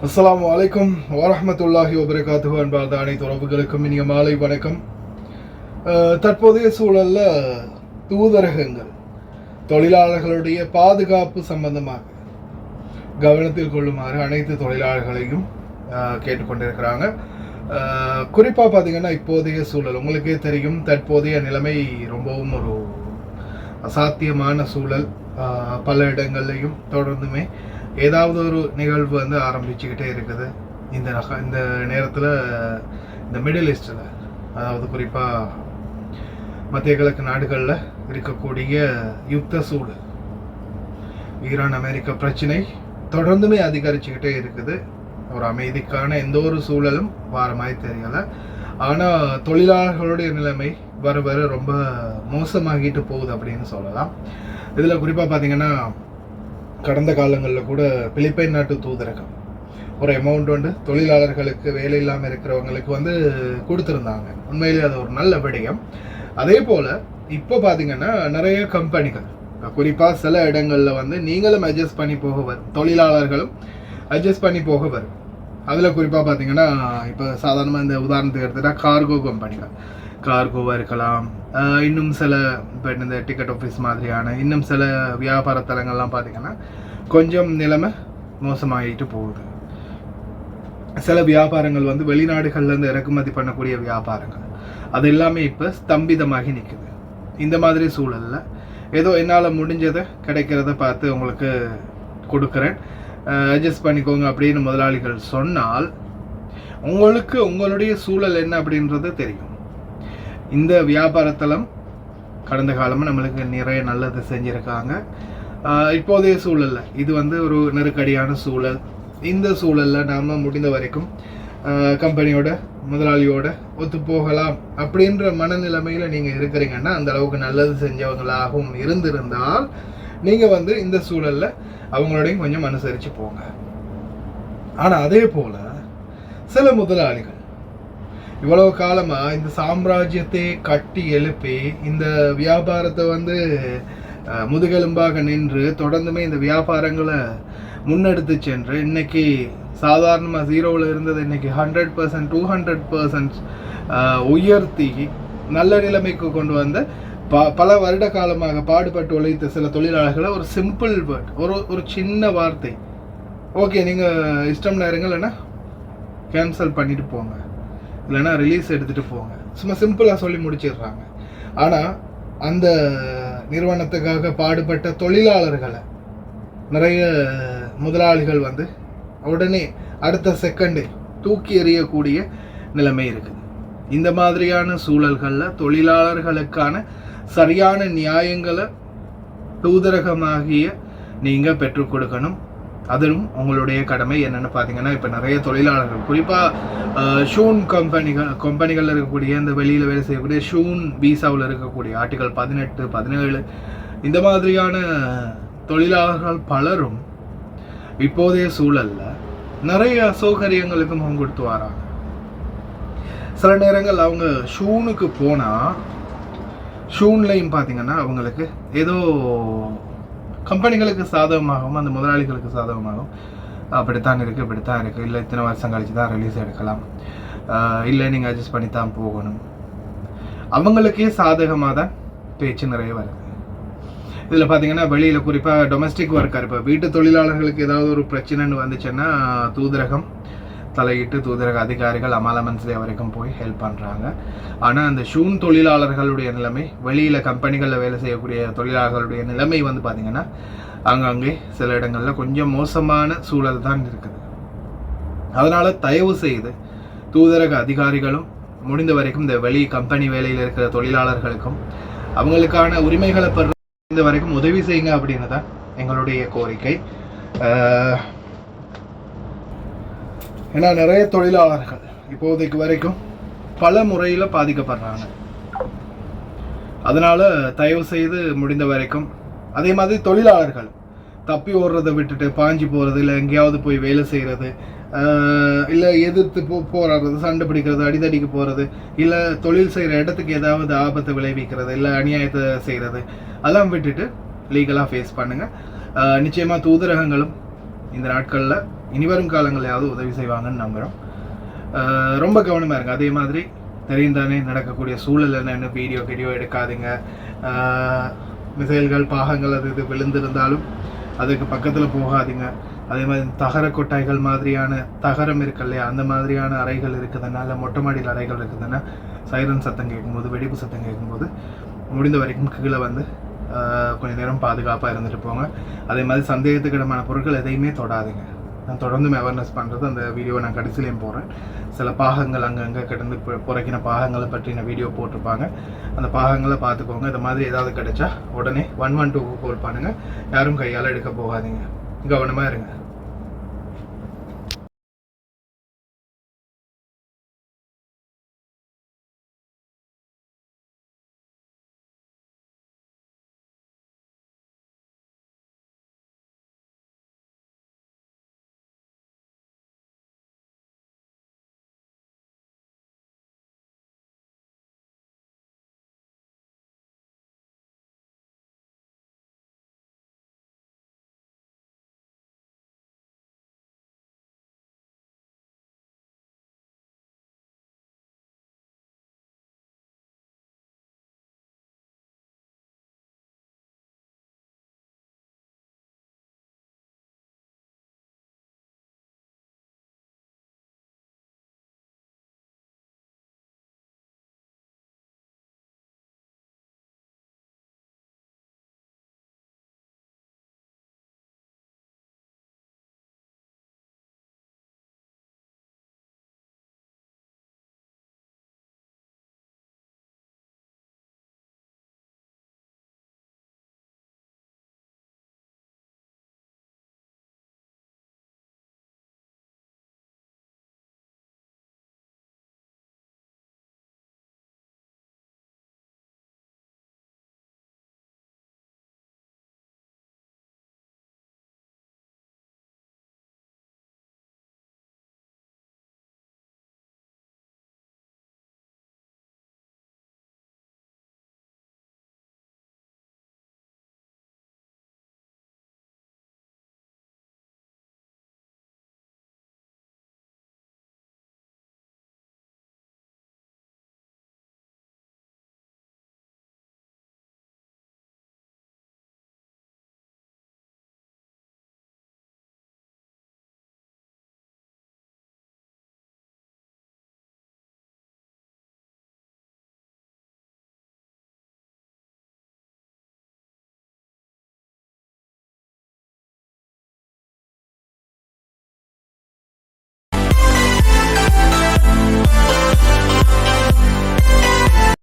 அஸ்ஸலாமு அலைக்கும் வரஹ்மத்துல்லாஹி வபரகாத்துஹு. அன்பார்ந்த அனைத்து உறவுகளுக்கும் இனிய மாலை வணக்கம். தற்போதைய சூழலில் தூதரகங்கள் தொழிலாளர்களுடைய பாதுகாப்பு சம்பந்தமாக கவனத்தில் கொள்ளுமாறு அனைத்து தொழிலாளர்களையும் கேட்டுக்கொண்டிருக்கிறாங்க. குறிப்பாக பார்த்தீங்கன்னா இப்போதைய சூழல் உங்களுக்கே தெரியும். தற்போதைய நிலைமை ரொம்பவும் ஒரு அசாத்தியமான சூழல். பல இடங்கள்லையும் தொடர்ந்துமே ஏதாவது ஒரு நிகழ்வு வந்து ஆரம்பிச்சுக்கிட்டே இருக்குது. இந்த நேரத்தில் இந்த மிடில் ஈஸ்டில், அதாவது குறிப்பாக மத்திய கிழக்கு நாடுகளில் இருக்கக்கூடிய யுத்த சூழல், ஈரான் அமெரிக்கா பிரச்சனை தொடர்ந்துமே அதிகரிச்சுக்கிட்டே இருக்குது. ஒரு அமைதிக்கான எந்த ஒரு சூழலும் வாரமாய் தெரியலை. ஆனால் தொழிலாளர்களுடைய நிலைமை வர வர ரொம்ப மோசமாகிட்டு போகுது அப்படின்னு சொல்லலாம். இதில் குறிப்பாக பார்த்தீங்கன்னா கடந்த காலங்களில் கூட பிலிப்பைன் நாட்டு தூதரகம் ஒரு அமௌண்ட் வந்து தொழிலாளர்களுக்கு வேலை இல்லாமல் இருக்கிறவங்களுக்கு வந்து கொடுத்துருந்தாங்க. உண்மையிலே அது ஒரு நல்ல விடயம். அதே போல் இப்போ பார்த்தீங்கன்னா நிறைய கம்பெனிகள், குறிப்பாக சில இடங்களில் வந்து நீங்களும் அட்ஜஸ்ட் பண்ணி போக வரும், தொழிலாளர்களும் அட்ஜஸ்ட் பண்ணி போக வரும். அதில் குறிப்பாக பார்த்தீங்கன்னா இப்போ சாதாரணமாக இந்த உதாரணத்துக்கு எடுத்துகிட்டா கார்கோ கம்பெனிகள், கார்கோவாக இருக்கலாம், இன்னும் சில இப்போ இந்த டிக்கெட் ஆஃபீஸ் மாதிரியான இன்னும் சில வியாபார தலங்கள்லாம் பார்த்திங்கன்னா கொஞ்சம் நிலைமை மோசமாகிட்டு போகுது. சில வியாபாரங்கள் வந்து வெளிநாடுகள்லேருந்து இறக்குமதி பண்ணக்கூடிய வியாபாரங்கள் அது எல்லாமே இப்போ ஸ்தம்பிதமாகி நிற்குது. இந்த மாதிரி சூழலில் ஏதோ என்னால் முடிஞ்சதை கிடைக்கிறத பார்த்து உங்களுக்கு கொடுக்குறேன், அட்ஜஸ்ட் பண்ணிக்கோங்க அப்படின்னு முதலாளிகள் சொன்னால் உங்களுக்கு உங்களுடைய சூழல் என்ன அப்படின்றது தெரியும். இந்த வியாபாரத்தலம் கடந்த காலமாக நம்மளுக்கு நிறைய நல்லது செஞ்சுருக்காங்க. இப்போதைய சூழலில் இது வந்து ஒரு நெருக்கடியான சூழல். இந்த சூழலில் நாம் முடிந்த வரைக்கும் கம்பெனியோட முதலாளியோட ஒத்து போகலாம் அப்படின்ற மனநிலைமையில் நீங்கள் இருக்கிறீங்கன்னா, அந்த அளவுக்கு நல்லது செஞ்சவங்களாகவும் இருந்திருந்தால் நீங்கள் வந்து இந்த சூழலில் அவங்களோடையும் கொஞ்சம் அனுசரித்து போங்க. ஆனால் அதே போல் சில முதலாளிகள் இவ்வளவு காலமாக இந்த சாம்ராஜ்யத்தை கட்டி எழுப்பி இந்த வியாபாரத்தை வந்து முதுகெலும்பாக நின்று தொடர்ந்துமே இந்த வியாபாரங்களை முன்னெடுத்து சென்று இன்னைக்கு சாதாரணமாக 0வில் இருந்தது இன்னைக்கு 100%, 200% உயர்த்தி நல்ல நிலைமைக்கு கொண்டு வந்த பல வருட காலமாக பாடுபட்டு உழைத்த சில தொழிலாளர்களை ஒரு சிம்பிள் வேர்ட், ஒரு சின்ன வார்த்தை, ஓகே நீங்கள் இஷ்டம் நேரங்கள் இல்லைன்னா கேன்சல் பண்ணிட்டு போங்க, இல்லைன்னா ரிலீஸ் எடுத்துகிட்டு போங்க, சும்மா சிம்பிளாக சொல்லி முடிச்சிடுறாங்க. ஆனால் அந்த நிறுவனத்துக்காக பாடுபட்ட தொழிலாளர்களை நிறைய முதலாளிகள் வந்து உடனே அடுத்த செகண்டே தூக்கி எறியக்கூடிய நிலைமை இருக்குது. இந்த மாதிரியான சூழல்களில் தொழிலாளர்களுக்கான சரியான நியாயங்களை தூதரகமாகிய நீங்கள் பெற்றுக் கொடுக்கணும். அதுவும் உங்களுடைய கடமை. என்னென்னு பார்த்தீங்கன்னா இப்போ நிறைய தொழிலாளர்கள் குறிப்பாக ஷூன் கம்பெனிகளில் இருக்கக்கூடிய இந்த வெளியில் வேலை செய்யக்கூடிய ஷூன் வீசாவில் இருக்கக்கூடிய ஆர்டிகல் 18, 17 இந்த மாதிரியான தொழிலாளர்கள் பலரும் இப்போதைய சூழலில் நிறைய அசௌகரியங்களுக்கு முகம் கொடுத்து வராங்க. சில நேரங்கள் அவங்க ஷூனுக்கு போனால் ஷூன்லையும் பார்த்தீங்கன்னா அவங்களுக்கு ஏதோ கம்பெனிகளுக்கு சாதகமாகவும் அந்த முதலாளிகளுக்கு சாதகமாகவும் அப்படித்தான் இருக்குது, இல்லை இத்தனை வருஷம் கழிச்சு தான் ரிலீஸ் எடுக்கலாம், இல்லை நீங்கள் அட்ஜஸ்ட் பண்ணி தான் போகணும், அவங்களுக்கே சாதகமாக தான் பேச்சு நிறைய வருது. இதில் பார்த்தீங்கன்னா வெளியில் குறிப்பாக டொமஸ்டிக் ஒர்க்கர், இப்போ வீட்டு தொழிலாளர்களுக்கு ஏதாவது ஒரு பிரச்சனைன்னு வந்துச்சுன்னா தூதரகம் தலையிட்டு தூதரக அதிகாரிகள் அமாலமன்ஸ்லே வரைக்கும் போய் ஹெல்ப் பண்ணுறாங்க. ஆனால் அந்த ஷூன் தொழிலாளர்களுடைய நிலைமை, வெளியில் கம்பெனிகளில் வேலை செய்யக்கூடிய தொழிலாளர்களுடைய நிலைமை வந்து பார்த்திங்கன்னா அங்கங்கே சில இடங்களில் கொஞ்சம் மோசமான சூழல் தான் இருக்குது. அதனால் தயவு செய்து தூதரக அதிகாரிகளும் முடிந்த வரைக்கும் இந்த வெளி கம்பெனி வேலையில் இருக்கிற தொழிலாளர்களுக்கும் அவங்களுக்கான உரிமைகளை பெற இந்த வரைக்கும் உதவி செய்யுங்க அப்படின்னு தான் எங்களுடைய கோரிக்கை. ஏன்னா நிறைய தொழிலாளர்கள் இப்போதைக்கு வரைக்கும் பல முறையில் பாதிக்கப்படுறாங்க. அதனால் தயவு செய்து முடிந்த வரைக்கும் அதே மாதிரி தொழிலாளர்கள் தப்பி ஓடுறதை விட்டுட்டு பாஞ்சு போகிறது, இல்லை எங்கேயாவது போய் வேலை செய்கிறது, இல்லை எதிர்த்து போராடுறது, சண்டை பிடிக்கிறது, அடிதடிக்கு போகிறது, இல்லை தொழில் செய்கிற இடத்துக்கு ஏதாவது ஆபத்தை விளைவிக்கிறது, இல்லை அநியாயத்தை செய்கிறது, அதெல்லாம் விட்டுட்டு லீகலாக ஃபேஸ் பண்ணுங்கள். நிச்சயமாக தூதரகங்களும் இந்த நாட்களில் இனிவரும் காலங்களையாவது உதவி செய்வாங்கன்னு நம்புகிறோம். ரொம்ப கவனமாக இருங்க. அதே மாதிரி தெரியும் தானே நடக்கக்கூடிய சூழல் என்னென்னு வீடியோ எடுக்காதுங்க. மிசைல்கள் பாகங்கள் அது இது விழுந்திருந்தாலும் அதுக்கு பக்கத்தில் போகாதுங்க. அதே மாதிரி தகர கொட்டாய்கள் மாதிரியான தகரம் இருக்கு இல்லையா, அந்த மாதிரியான அறைகள் இருக்குதுன்னா, இல்லை மொட்டை மாடியில் அறைகள் இருக்குதுன்னா சைரன் சத்தம் கேட்கும்போது, வெடிப்பு சத்தம் கேட்கும்போது முடிந்த வரைக்கும் கீழே வந்து கொஞ்சம் நேரம் பாதுகாப்பாக இருந்துட்டு போங்க. அதே மாதிரி சந்தேகத்துக்கிடமான பொருட்கள் எதையுமே தொடாதுங்க. நான் தொடர்ந்து அவேர்னஸ் பண்ணுறது, அந்த வீடியோவை நான் கடைசியிலையும் போடுறேன். சில பாகங்கள் அங்கங்கே கிடந்து புரைக்கின பாகங்களை பற்றின வீடியோ போட்டிருப்பாங்க. அந்த பாகங்களை பார்த்துக்கோங்க. இந்த மாதிரி ஏதாவது கிடைச்சா உடனே 112 கால் பண்ணுங்கள். யாரும் கையால் எடுக்க போகாதீங்க. கவனமாக இருங்க.